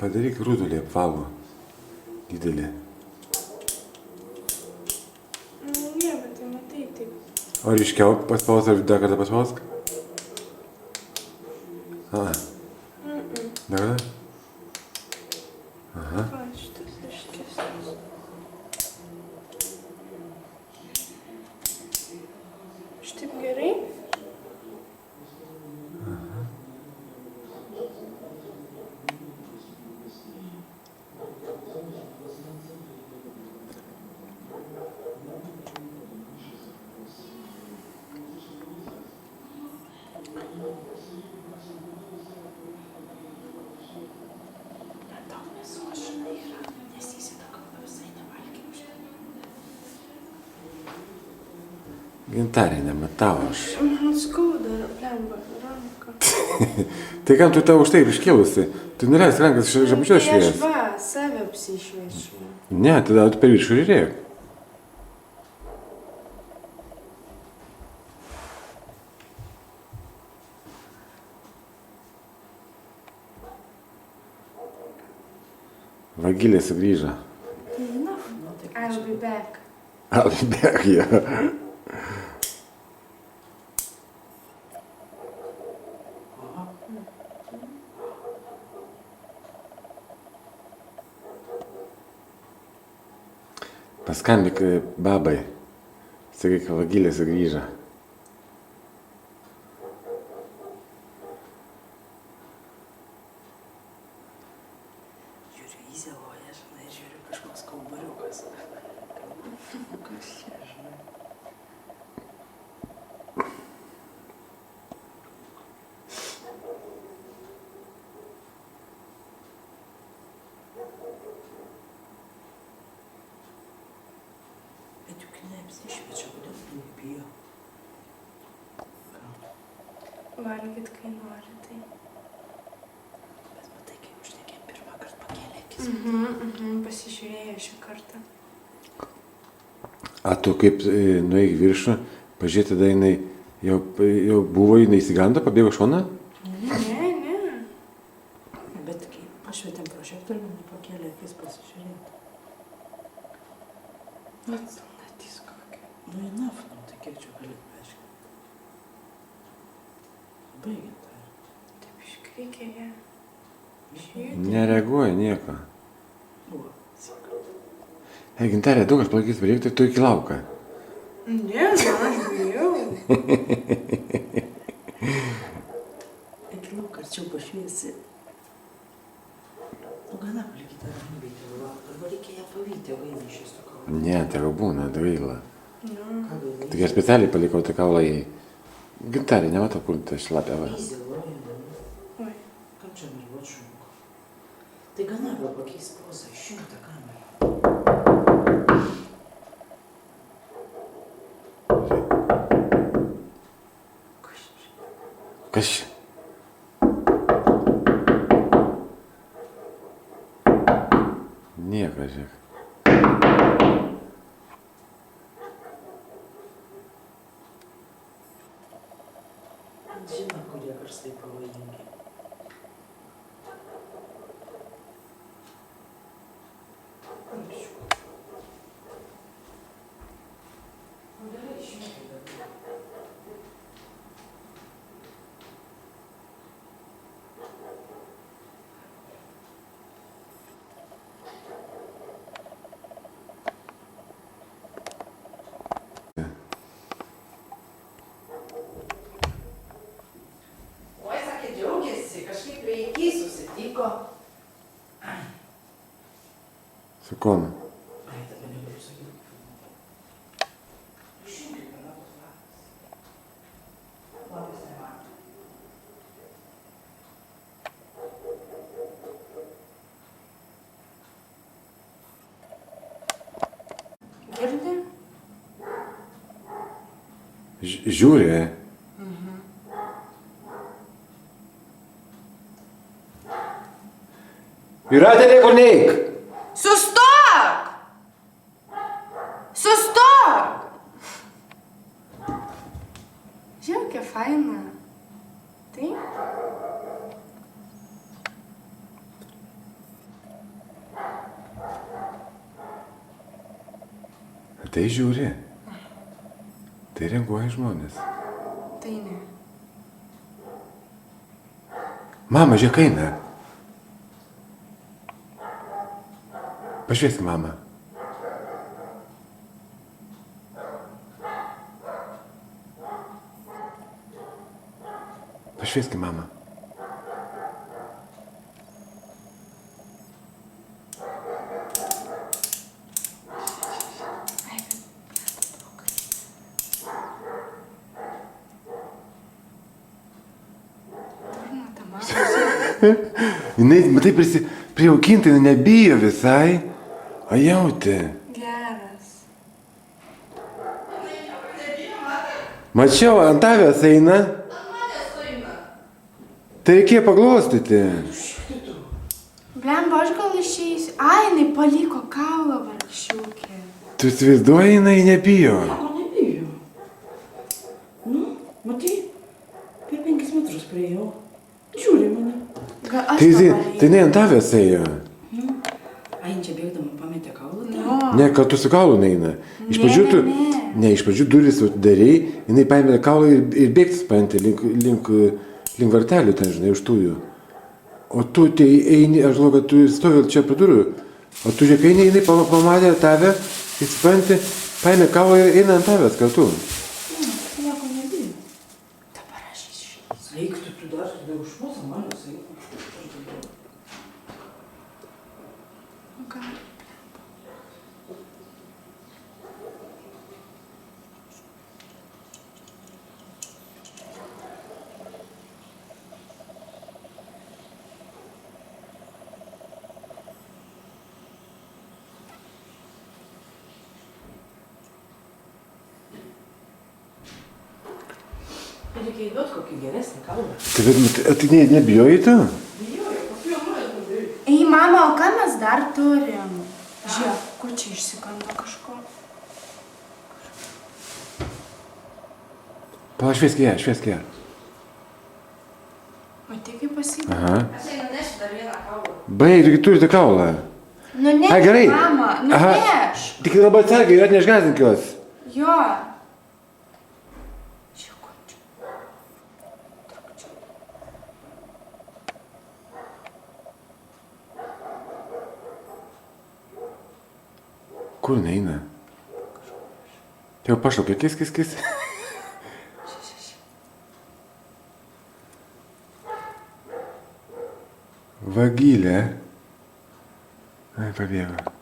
Padaryk rutulį apvalų. Didelį. Ne, bet tai matai taip. O ryškiau paspausk ar dar kartą paspausk? Dar kartą? Aha. Va, šitas ryškesnis. Šitaip gerai? Tau mėsos, žinai, yra, nes įsitaka visai nevalgiau šiandien. Gintarė, nematau aš. Man skauda, blemba, ranką. Tai kam tu tau už taip iškilusi? Tu neleisk rankas žabučios Tai aš švies. va, save apsišviečiu. Ne, tada tu per viršų žiūrėk. Vagilė sugrįžo. I'll be back. Albėgė. Paskambik babai. Sakyk, vagilė sugrįžo. Žiūriu, įzėloja, žinai, žiūriu kažkoks kaubariukas. Kas čia, žinai. Bet juk neapsišviečia, kodėl tu nebijo. Valgyt, kai nori, tai. Bet matai, kai užtekėm pirmą kartą pakėlė akis. Pasižiūrėjo šį kartą. A tu kaip nueik viršų, pažiūrėti, tada jinai jau buvo, jinai įsigando, pabėgo šoną? Ne. Bet kai pašvietėm prožektorių, pakėlė akis pasižiūrėti. Vat sunatys kokia. Nu, į naftų, tai kiek čia gali paaiškinti? Baigiant tai. Taip iškrikė ją. Švietė. Nereaguoja nieko. Buvo, sako. Ei, Gintarė, daug aš palaikys varyk, tai tu iki lauką. Ne, aš bijau. Iki lauk arčiau pašviesi. Nu, gana palikite ramybėj, tėvų. Arba reikia ją pavyti, o gaina iš jūsų kaulą. Ne, tegu būna, gaila. Nu, Ką gaila? Tik aš specialiai palikau tą kaulą į... Gintarė, nematau, kur ta šlapia va. Įzėloja, ne? oi. Kam čia nervuot šunko? Tai gana gal pakeis pozą, išjunk tą kamerą. Kas čia? Nieko, žiūrėk. Žino, kurie karstai pavojingi. Oi, sakė, džiaugiasi, kažkaip reikiai susitiko. Su kom? Ai, tada negaliu sakyti. Išjungi per ratus valandas. Labas, nemato. Girdi? Žiūri. Jūratė, niekur neik. Sustok! Sustok! Žiūrėk, kokia faina. Taip? Tai žiūri. Tai reaguoja žmonės. Tai ne. Mama, žiūrėk, eina. Pašviesk mamą. Pašviesk mamą. Durna ta mama. Jinai, matai, prijaukinta, jinai nebijo visai. O jauti. Geras. Mačiau, ant tavęs eina. Tai reikėjo paglostyti. Blemba, aš gal išeisiu. Ai, jinai paliko kaulą vargšiukė. Tu įsivaizduoji, jinai nebijo. Sako, nebijo. Nu, matai, per 5 metrus priejau. Žiūri mane. Gal aš Tai pavarėjau. jinai ant tavęs ėjo. Ai, čia bėgdama pametė kaulą. Nu, Ne, kartu su kaulu neina. Iš pradžių tu... Ne, iš pradžių duris atidarei, jinai paėmė kaulą ir bėgtis paėmė link vartelių ten, žinai, už tųjų. O tu tai eini, aš žinau, kad tu stovi čia prie durų. O tu žiūrėk, eini, jinai pamatė tave, įsipanti, paėmė kaulą ir eina ant tavęs kartu. Nieko nebijo. dabar aš išeisiu. Eik, tu dar užpuosa manęs, eik. Gal. Reikia įduoti kokį geresnį kaulą. Tai nebijojai tu? Bijoju, kokiu manęs nebijoju. Ei, mama, o ką mes dar turim? Žiūrėk, kur čia išsikando kažko. Pala, šviesk ją. Matai, kaip pasiekė? Aha. Aš einu nešiu dar vieną kaulą. Baig, tu turite kaulą. Nu, ne, Ai, gerai. mama, nu, Aha. neš. Tik labai atsargiai, ir neišgąsdink jos. Jo. Sekundžių. Trukdžiu. Kur neina? Tai jau pašaukė, kis. Vagylė. Ai, pabėgo.